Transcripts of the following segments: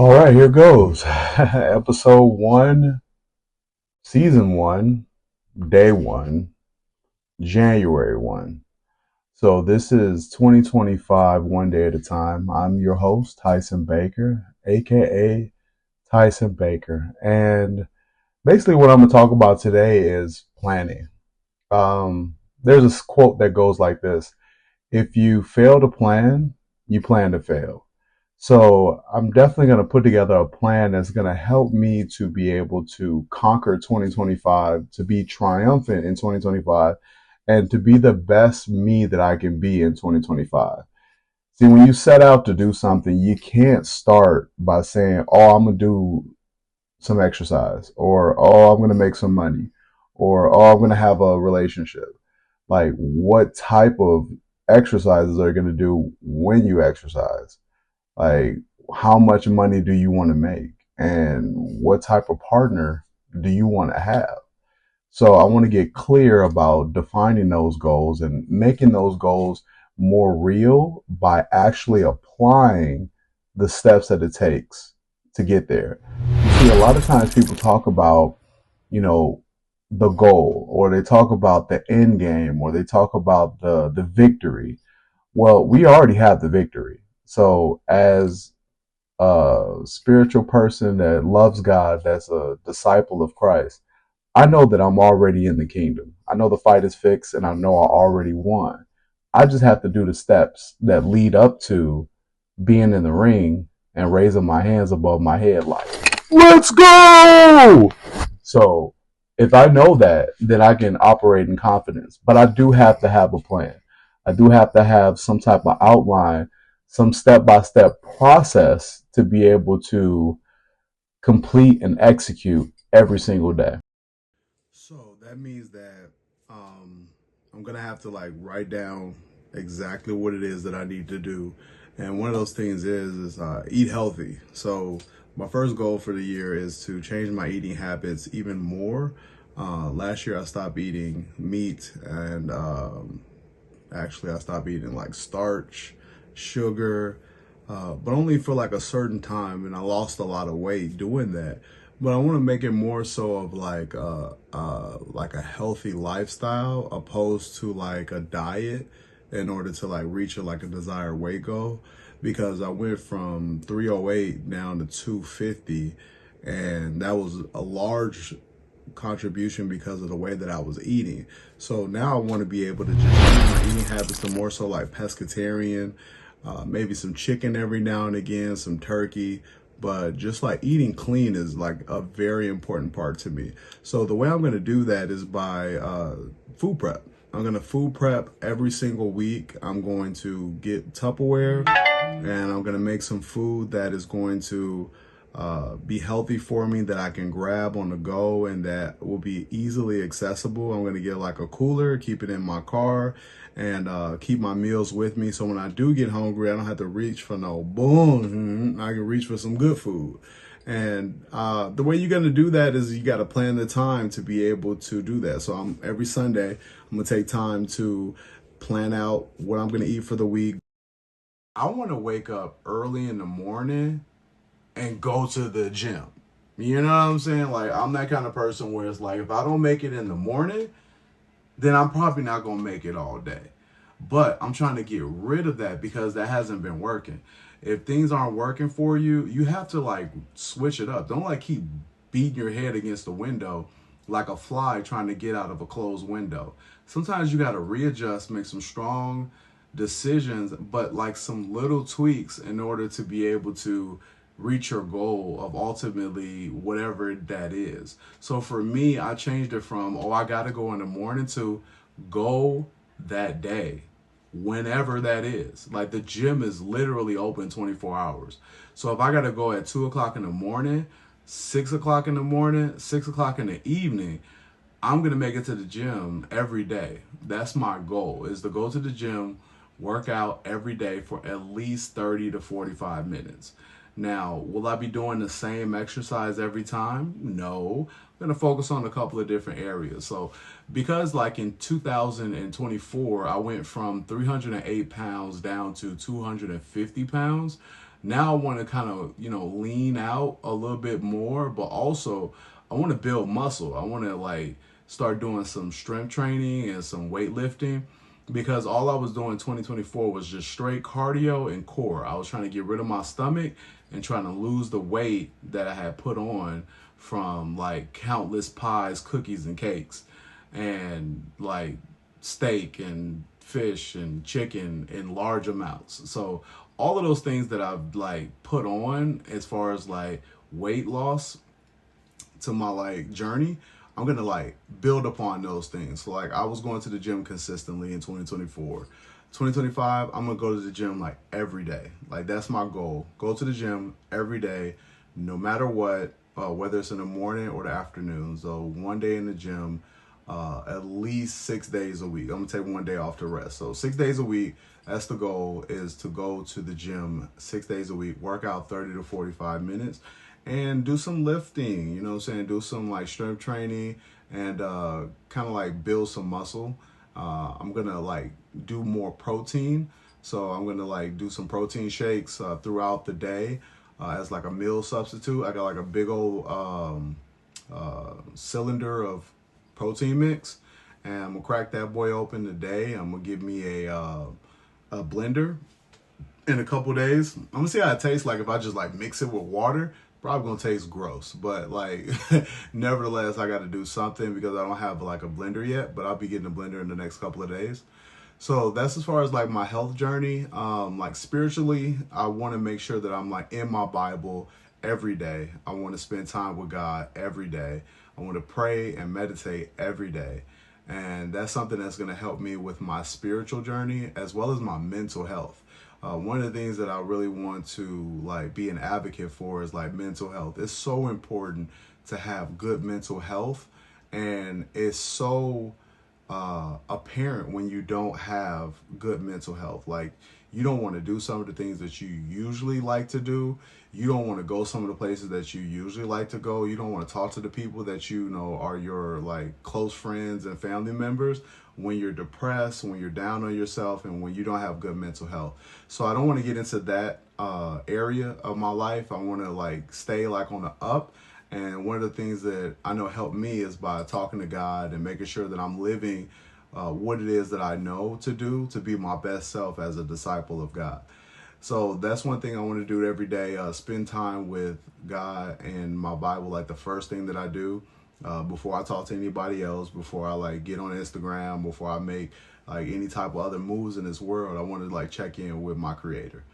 All right, here goes. Episode one, season one, day one, January 1. So this is 2025, one day at a time. I'm your host, Tyson Baker, aka Tyson Baker. And basically, what I'm going to talk about today is planning. There's a quote that goes like this: if you fail to plan, you plan to fail. So I'm definitely going to put together a plan that's going to help me to be able to conquer 2025, to be triumphant in 2025, and to be the best me that I can be in 2025. See, when you set out to do something, you can't start by saying, oh, I'm going to do some exercise, or oh, I'm going to make some money, or oh, I'm going to have a relationship. Like, what type of exercises are you going to do when you exercise? Like, how much money do you want to make? And what type of partner do you want to have? So I want to get clear about defining those goals and making those goals more real by actually applying the steps that it takes to get there. You see, a lot of times people talk about, you know, the goal, or they talk about the end game, or they talk about the victory. Well, we already have the victory. So as a spiritual person that loves God, that's a disciple of Christ, I know that I'm already in the kingdom. I know the fight is fixed and I know I already won. I just have to do the steps that lead up to being in the ring and raising my hands above my head like, let's go! So if I know that, then I can operate in confidence. But I do have to have a plan. I do have to have some type of outline, some step-by-step process to be able to complete and execute every single day. So that means that I'm gonna have to like write down exactly what it is that I need to do, and one of those things is eat healthy. So my first goal for the year is to change my eating habits even more. Last year I stopped eating meat, and actually I stopped eating like starch, sugar, but only for like a certain time, and I lost a lot of weight doing that. But I want to make it more so of like a healthy lifestyle opposed to like a diet in order to like reach like a desired weight goal, because I went from 308 down to 250, and that was a large contribution because of the way that I was eating. So now I want to be able to just change my eating habits to more so like pescatarian, maybe some chicken every now and again, some turkey, but just like eating clean is like a very important part to me. So the way I'm going to do that is by food prep. I'm going to food prep every single week. I'm going to get Tupperware, and I'm going to make some food that is going to be healthy for me, that I can grab on the go and that will be easily accessible. I'm going to get like a cooler, keep it in my car, and keep my meals with me. So when I do get hungry, I don't have to reach for no boom. I can reach for some good food. And the way you're going to do that is you got to plan the time to be able to do that. So every Sunday, I'm going to take time to plan out what I'm going to eat for the week. I want to wake up early in the morning and go to the gym. You know what I'm saying? Like, I'm that kind of person where it's like, if I don't make it in the morning, then I'm probably not going to make it all day. But I'm trying to get rid of that because that hasn't been working. If things aren't working for you, you have to like switch it up. Don't like keep beating your head against the window like a fly trying to get out of a closed window. Sometimes you got to readjust, make some strong decisions, but like some little tweaks in order to be able to reach your goal of ultimately whatever that is. So for me, I changed it from, oh, I got to go in the morning to go that day, whenever that is. Like the gym is literally open 24 hours. So if I got to go at 2 o'clock in the morning, 6 o'clock in the morning, 6 o'clock in the evening, I'm gonna make it to the gym every day. That's my goal, is to go to the gym, work out every day for at least 30 to 45 minutes. Now, will I be doing the same exercise every time? No. I'm gonna focus on a couple of different areas. So because like in 2024, I went from 308 pounds down to 250 pounds. Now I want to kind of, lean out a little bit more, but also I want to build muscle. I want to like start doing some strength training and some weightlifting, because all I was doing in 2024 was just straight cardio and core. I was trying to get rid of my stomach and trying to lose the weight that I had put on from like countless pies, cookies, and cakes, and like steak and fish and chicken in large amounts. So all of those things that I've like put on as far as like weight loss to my like journey, I'm gonna like build upon those things. So like I was going to the gym consistently in 2024. 2025, I'm gonna go to the gym like every day. Like that's my goal. Go to the gym every day, no matter what, whether it's in the morning or the afternoon. So one day in the gym, at least 6 days a week. I'm gonna take one day off to rest. So 6 days a week, that's the goal, is to go to the gym 6 days a week, work out 30 to 45 minutes, and do some lifting, you know what I'm saying? Do some like strength training and kind of like build some muscle. I'm gonna like do more protein. So I'm gonna like do some protein shakes throughout the day as like a meal substitute. I got like a big old cylinder of protein mix, and I'm gonna crack that boy open today. I'm gonna give me a blender in a couple days. I'm gonna see how it tastes like if I just like mix it with water. Probably gonna taste gross, but like nevertheless, I got to do something because I don't have like a blender yet. But I'll be getting a blender in the next couple of days. So that's as far as like my health journey. Like spiritually, I want to make sure that I'm like in my Bible every day. I want to spend time with God every day. I want to pray and meditate every day. And that's something that's going to help me with my spiritual journey as well as my mental health. One of the things that I really want to like be an advocate for is like mental health. It's so important to have good mental health, and it's so apparent when you don't have good mental health. Like you don't want to do some of the things that you usually like to do. You don't want to go some of the places that you usually like to go. You don't want to talk to the people that you know are your like close friends and family members when you're depressed, when you're down on yourself, and when you don't have good mental health. So I don't want to get into that area of my life. I want to like stay like on the up. And one of the things that I know helped me is by talking to God and making sure that I'm living what it is that I know to do to be my best self as a disciple of God. So that's one thing I want to do every day. Spend time with God and my Bible, like the first thing that I do before I talk to anybody else, before I like get on Instagram, before I make like any type of other moves in this world. I want to like check in with my Creator.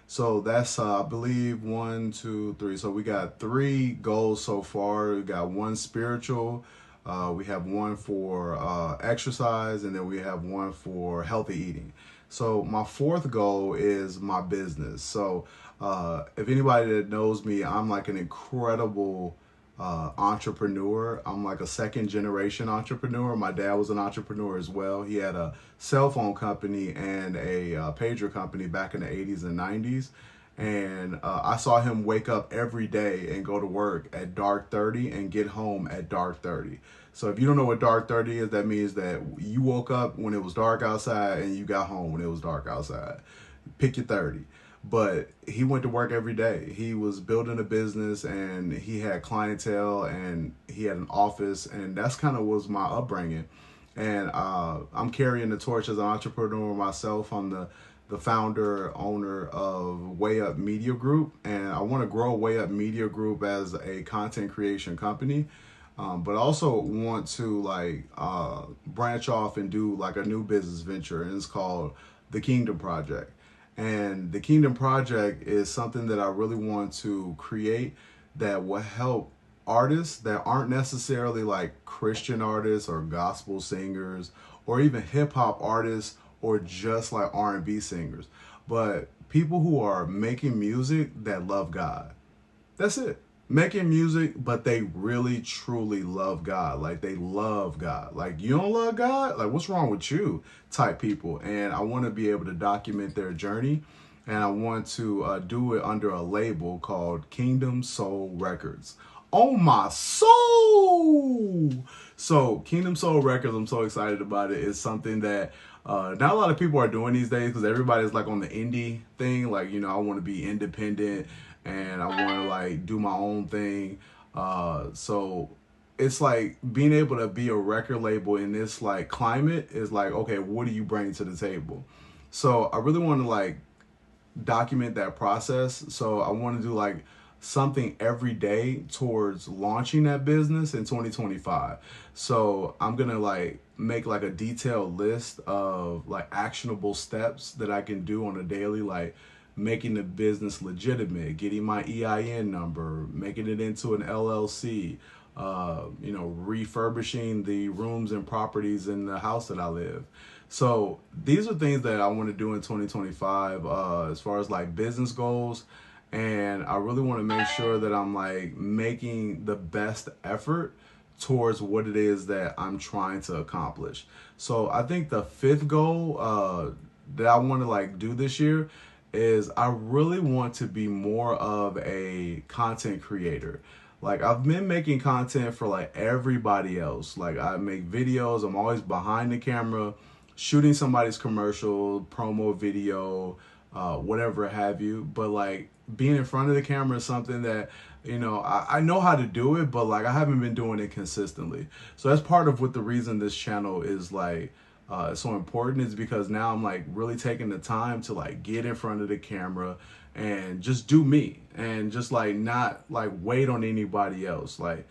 So that's I believe 1, 2, 3. So we got 3 goals so far. We got one spiritual. We have one for exercise, and then we have one for healthy eating. So my 4th goal is my business. So if anybody that knows me, I'm like an incredible entrepreneur. I'm like a second generation entrepreneur. My dad was an entrepreneur as well. He had a cell phone company and a pager company back in the 80s and 90s. And I saw him wake up every day and go to work at dark 30 and get home at dark 30. So if you don't know what dark 30 is, that means that you woke up when it was dark outside and you got home when it was dark outside. Pick your 30. But he went to work every day. He was building a business, and he had clientele, and he had an office, and that's kind of was my upbringing. And I'm carrying the torch as an entrepreneur myself. I'm the founder, owner of Way Up Media Group, and I want to grow Way Up Media Group as a content creation company. But also want to like branch off and do like a new business venture, and it's called the Kingdom Project. And the Kingdom Project is something that I really want to create that will help artists that aren't necessarily like Christian artists or gospel singers or even hip hop artists or just like R&B singers, but people who are making music that love God. That's it. Making music, but they really truly love God. Like they love God. Like you don't love God? Like what's wrong with you? Type people. And I want to be able to document their journey. And I want to do it under a label called Kingdom Soul Records. Oh my soul! So Kingdom Soul Records, I'm so excited about it. It's something that not a lot of people are doing these days because everybody's like on the indie thing. Like, you know, I want to be independent and I want to like do my own thing. So it's like being able to be a record label in this like climate is like, okay, what do you bring to the table? So I really want to like document that process. So I want to do like something every day towards launching that business in 2025. So I'm going to like make like a detailed list of like actionable steps that I can do on a daily, like making the business legitimate, getting my EIN number, making it into an LLC, you know, refurbishing the rooms and properties in the house that I live. So these are things that I want to do in 2025 as far as like business goals. And I really want to make sure that I'm like making the best effort towards what it is that I'm trying to accomplish. So I think the fifth goal that I want to like do this year is I really want to be more of a content creator. Like I've been making content for like everybody else. Like I make videos, I'm always behind the camera, shooting somebody's commercial, promo video, whatever have you. But like being in front of the camera is something that, you know, I know how to do it, but like I haven't been doing it consistently. So that's part of what the reason this channel is like so important is because now I'm like really taking the time to like get in front of the camera and just do me and just like not like wait on anybody else. Like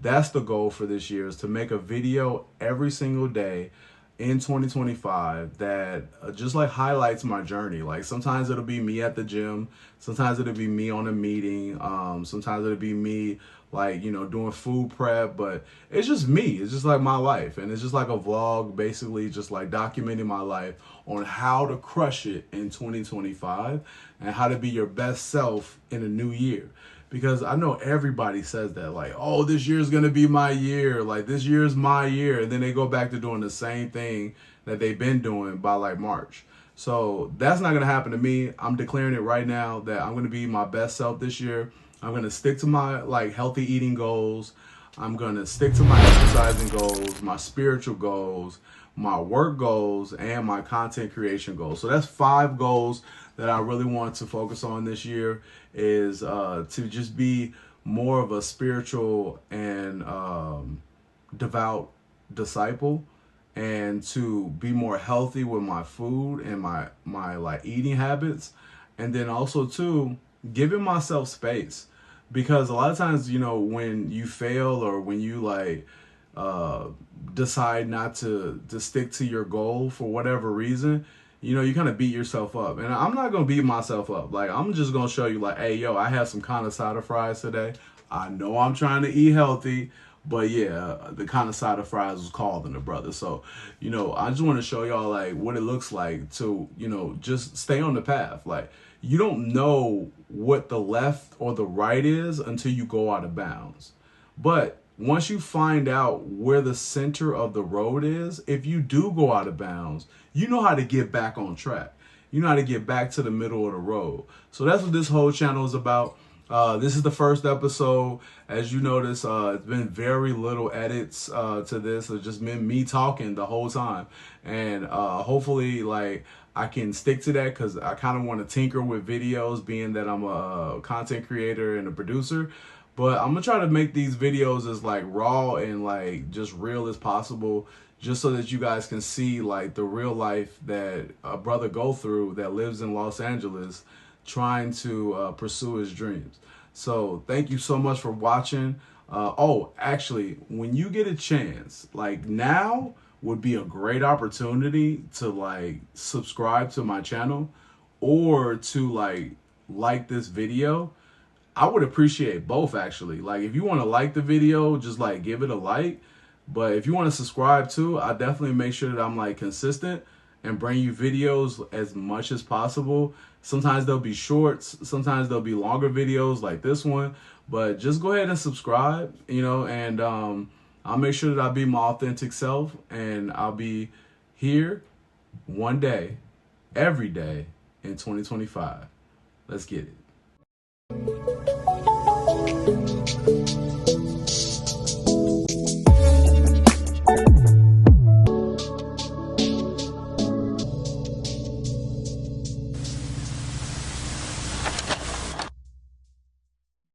that's the goal for this year is to make a video every single day in 2025 that just like highlights my journey. Like sometimes it'll be me at the gym, sometimes it'll be me on a meeting, sometimes it'll be me like, you know, doing food prep, but it's just me. It's just like my life. And it's just like a vlog, basically just like documenting my life on how to crush it in 2025 and how to be your best self in a new year. Because I know everybody says that, like, oh, this year's going to be my year. Like, this year's my year. And then they go back to doing the same thing that they've been doing by, like, March. So that's not going to happen to me. I'm declaring it right now that I'm going to be my best self this year. I'm going to stick to my, like, healthy eating goals. I'm going to stick to my exercising goals, my spiritual goals, my work goals, and my content creation goals. So that's 5 goals that I really want to focus on this year is to just be more of a spiritual and devout disciple and to be more healthy with my food and my like eating habits, and then also too giving myself space, because a lot of times, you know, when you fail or when you like decide not to stick to your goal for whatever reason, you know, you kind of beat yourself up. And I'm not going to beat myself up. Like, I'm just going to show you, like, hey, yo, I had some cassata fries today. I know I'm trying to eat healthy, but yeah, the cassata fries was calling the brother. So, you know, I just want to show y'all, like, what it looks like to, you know, just stay on the path. Like, you don't know what the left or the right is until you go out of bounds. But once you find out where the center of the road is, if you do go out of bounds, you know how to get back on track. You know how to get back to the middle of the road. So that's what this whole channel is about. This is the first episode. As you notice, it's been very little edits to this. It's just been me talking the whole time. And hopefully, like, I can stick to that because I kind of want to tinker with videos, being that I'm a content creator and a producer. But I'm gonna try to make these videos as like raw and like just real as possible, just so that you guys can see like the real life that a brother go through that lives in Los Angeles trying to pursue his dreams. So thank you so much for watching. Oh, actually, when you get a chance, like now would be a great opportunity to like subscribe to my channel or to like this video. I would appreciate both actually. Like if you want to like the video, just like give it a like. But if you want to subscribe too, I definitely make sure that I'm like consistent and bring you videos as much as possible. Sometimes they'll be shorts, sometimes they'll be longer videos like this one. But just go ahead and subscribe, you know, and I'll make sure that I'll be my authentic self, and I'll be here one day, every day in 2025. Let's get it.